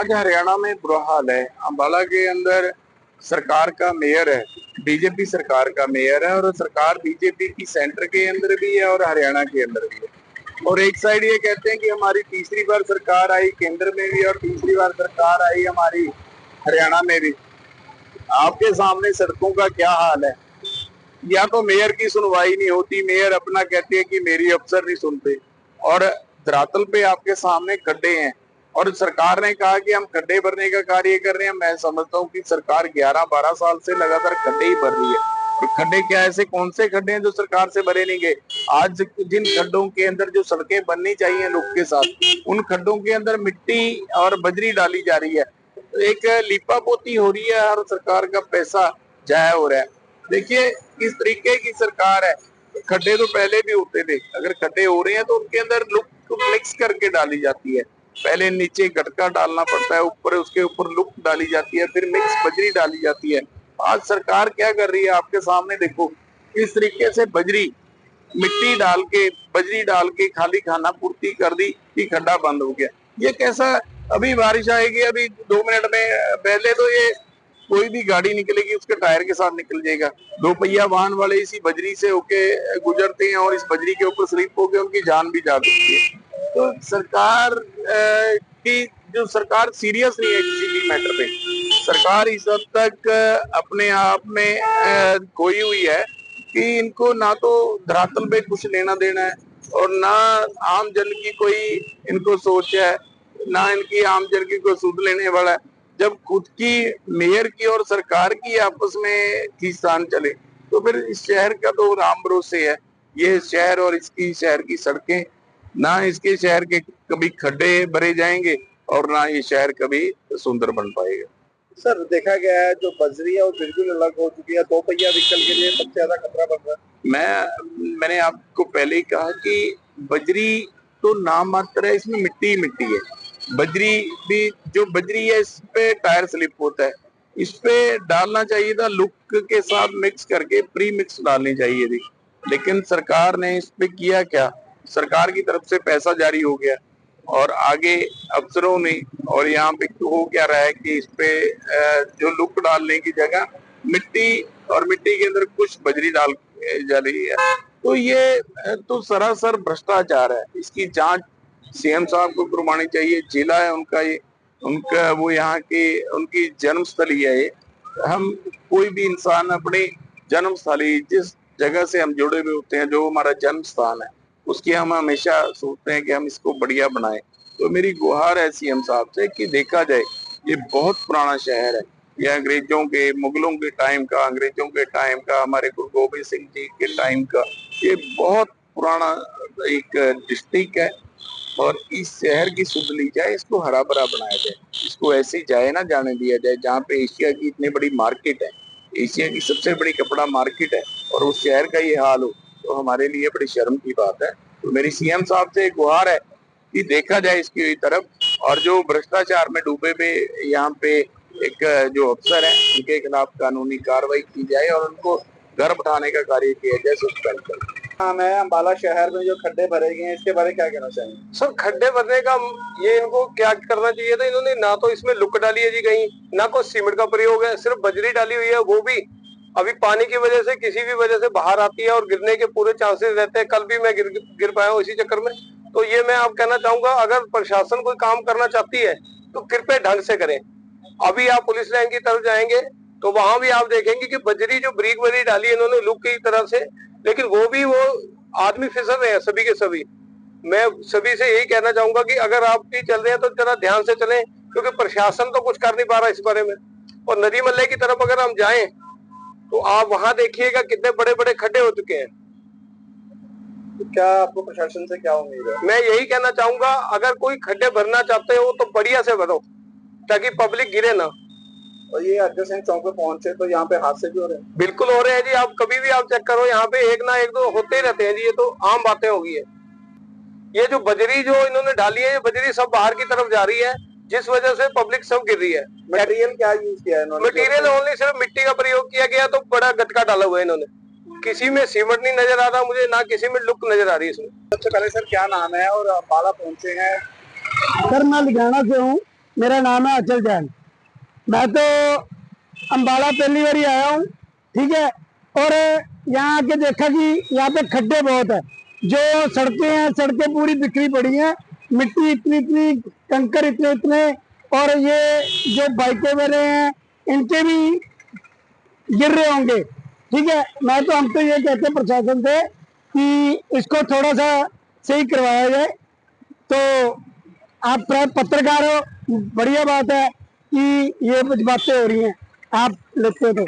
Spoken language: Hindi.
आज हरियाणा में बुरा हाल है। अम्बाला के अंदर सरकार का मेयर है, बीजेपी सरकार का मेयर है, और सरकार बीजेपी की सेंटर के अंदर भी है और हरियाणा के अंदर भी है। और एक साइड ये कहते हैं कि हमारी तीसरी बार सरकार आई केंद्र में भी, और तीसरी बार सरकार आई हमारी हरियाणा में भी। आपके सामने सड़कों का क्या हाल है। या तो मेयर की सुनवाई नहीं होती, मेयर अपना कहती है कि मेरी अफसर नहीं सुनते, और धरातल पे आपके सामने खड्डे हैं। और सरकार ने कहा कि हम खड्डे भरने का कार्य कर रहे हैं। मैं समझता हूँ कि सरकार 11-12 साल से लगातार खड्डे ही भर रही है। और खड्डे क्या, ऐसे कौन से खड्डे हैं जो सरकार से भरे नहीं गए। आज जिन खड्डों के अंदर जो सड़कें बननी चाहिए लुक के साथ, उन खड्डों के अंदर मिट्टी और बजरी डाली जा रही है। एक लीपा पोती हो रही है, और सरकार का पैसा जाया हो रहा है। देखिए किस तरीके की सरकार है। खड्डे तो पहले भी होते थे, अगर खड्डे हो रहे हैं तो उनके अंदर लुक मिक्स करके डाली जाती है। पहले नीचे गटका डालना पड़ता है, ऊपर उसके ऊपर लुक डाली जाती है, फिर मिक्स बजरी डाली जाती है। आज सरकार क्या कर रही है आपके सामने देखो, इस तरीके से बजरी मिट्टी डाल के, बजरी डाल के खाली खाना पूर्ति कर दी कि खड्डा बंद हो गया। ये कैसा, अभी बारिश आएगी, अभी 2 मिनट में, पहले तो ये कोई भी गाड़ी निकलेगी उसके टायर के साथ निकल जाएगा। 2 पहिया वाहन वाले इसी बजरी से होके गुजरते हैं, और इस बजरी के ऊपर स्लिप होके उनकी जान भी जा सकती है। तो सरकार की जो सरकार सीरियस नहीं है किसी भी मैटर पे। सरकार इस हद तक अपने आप में खोई हुई है कि इनको ना तो धरातल पे कुछ लेना देना है, और ना आम जन की कोई इनको सोच है, ना इनकी आम जन की कोई सुध लेने वाला है। जब खुद की मेयर की और सरकार की आपस में खींचतान चले, तो फिर इस शहर का तो राम भरोसे है। ये शहर और इसकी शहर की सड़कें, ना इसके शहर के कभी खड्डे भरे जाएंगे, और ना ये शहर कभी सुंदर बन पाएगा। सर देखा गया है जो बजरी है वो बिल्कुल अलग हो चुकी है। 2 पहिया व्हीकल के लिए सबसे ज्यादा खतरा बन रहा है। मैंने आपको पहले ही कहा कि बजरी तो नाम मात्र है, इसमें मिट्टी ही मिट्टी है। बजरी भी, जो बजरी है इस पे टायर स्लिप होता है। इस पे डालना चाहिए था लुक के साथ मिक्स करके, प्री मिक्स डालनी चाहिए थी। लेकिन सरकार ने इस पे किया क्या, सरकार की तरफ से पैसा जारी हो गया, और आगे अफसरों ने, और यहाँ पे हो क्या रहा है कि इस पे जो लुक डालने की जगह मिट्टी, और मिट्टी के अंदर कुछ बजरी डाल जा रही है। तो ये तो सरासर भ्रष्टाचार है। इसकी जांच सीएम साहब को करवानी चाहिए। जिला है उनका, ये उनका वो यहाँ की उनकी जन्मस्थली है ये। हम कोई भी इंसान अपनी जन्मस्थली, जिस जगह से हम जुड़े हुए होते हैं, जो हमारा जन्म स्थान है, उसकी हम हमेशा सोचते हैं कि हम इसको बढ़िया बनाएं। तो मेरी गुहार है सीएम साहब से कि देखा जाए, ये बहुत पुराना शहर है। ये अंग्रेजों के, मुगलों के टाइम का, अंग्रेजों के टाइम का, हमारे गुरु गोबिंद सिंह जी के टाइम का, ये बहुत पुराना एक डिस्ट्रिक्ट है। और इस शहर की सुध ली जाए, इसको हरा भरा बनाया जाए, इसको ऐसे जाए ना जाने दिया जाए। जहाँ पे एशिया की इतनी बड़ी मार्केट है, एशिया की सबसे बड़ी कपड़ा मार्केट है, और उस शहर का ये हाल हो, तो हमारे लिए बड़ी शर्म की बात है। तो मेरी सीएम साहब से एक गुहार है कि देखा जाए इसकी तरफ, और जो भ्रष्टाचार में डूबे हुए यहाँ पे एक जो अफसर है, उनके खिलाफ कानूनी कार्रवाई की जाए, और उनको घर बैठाने का कार्य किया जाए, सस्पेंड कर। नाम है अम्बाला शहर में जो खड्डे भरे गए हैं, इसके बारे में क्या कहना चाहिए? सर खड्डे भरने का ये इनको क्या करना चाहिए था, इन्होंने ना तो इसमें लुक डाली है जी कहीं, ना कोई सीमेंट का प्रयोग है, सिर्फ बजरी डाली हुई है। वो भी अभी पानी की वजह से, किसी भी वजह से बाहर आती है और गिरने के पूरे चांसेस रहते हैं। कल भी मैं गिर पाया हूँ इसी चक्कर में। तो ये मैं आप कहना चाहूंगा, अगर प्रशासन कोई काम करना चाहती है तो कृपया ढंग से करें। अभी आप पुलिस लाइन की तरफ जाएंगे तो वहां भी आप देखेंगे कि बजरी जो ब्रिक बजरी डाली है इन्होंने लुक की तरफ से, लेकिन वो आदमी फिसल रहे हैं सभी के सभी। मैं सभी से यही कहना चाहूंगा कि अगर आप भी चल रहे हैं तो जरा ध्यान से चलें, क्योंकि प्रशासन तो कुछ कर नहीं पा रहा इस बारे में। और नदी मल्ले की तरफ अगर हम जाएं तो आप वहां देखिएगा कितने बड़े बड़े खड्डे हो चुके हैं। तो क्या आपको प्रशासन से क्या उम्मीद है? मैं यही कहना चाहूंगा, अगर कोई खड्डे भरना चाहते हो तो बढ़िया से भरो, ताकि पब्लिक गिरे ना। और ये अजय सिंह चौक पे पहुंचे तो यहाँ पे हादसे भी हो रहे हैं। बिल्कुल हो रहे हैं जी, आप कभी भी आप चेक करो, यहाँ पे एक ना एक दो होते ही रहते हैं जी। ये तो आम बातें हो गई है। ये जो बजरी जो इन्होंने डाली है, ये बजरी सब बाहर की तरफ जा रही है, जिस वजह से पब्लिक सब गिर रही है। मटेरियल क्या यूज किया है इन्होंने? मटेरियल ओनली सिर्फ मिट्टी का प्रयोग किया गया, तो बड़ा गटका डाला हुआ है इन्होंने। किसी में सीमेंट नहीं नजर आ रहा मुझे, ना किसी में लुक नजर आ रही है इसमें। सबसे पहले सर क्या नाम है और अम्बाला पहुंचे हैं? सर मैं लुधियाना से हूँ। मेरा नाम है अचल जैन। मैं तो अम्बाला पहली बार आया हूँ, ठीक है। और यहाँ आके देखा कि यहाँ पे खड्डे बहुत है, जो सड़कें हैं, सड़कें पूरी बिखरी पड़ी हैं, मिट्टी इतनी इतनी, कंकर इतने इतने, और ये जो बाइकें वाले हैं इनके भी गिर रहे होंगे, ठीक है। हम तो ये कहते हैं प्रशासन से कि इसको थोड़ा सा सही करवाया जाए। तो आप पत्रकार हो, बढ़िया बात है कि ये कुछ बातें हो रही हैं, आप लिखते हो तो